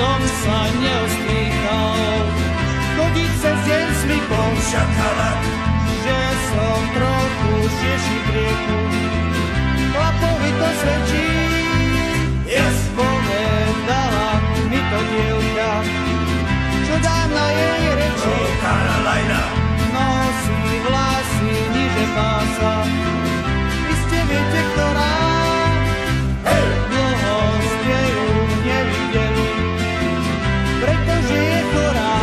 som sa neostýchal chodiť cez deň slipom, že som trochu širší k rieku. Chlapovi to svedčí, povedala mi to dievka, čo dá na jej reči. Nosí vlasy niže pása, iste viete, ktorá. Dlho ste ju nevideli, pretože je chorá.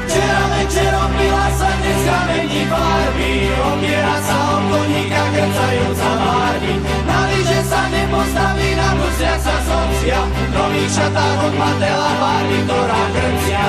Včera večerom pila sa, dneska mení farby, opiera sa o koníka, krcajúca várny. Na lyže sa nepostaví, na brusiach sa socia, v nových šatách od Matela barvy, ktorá krcia.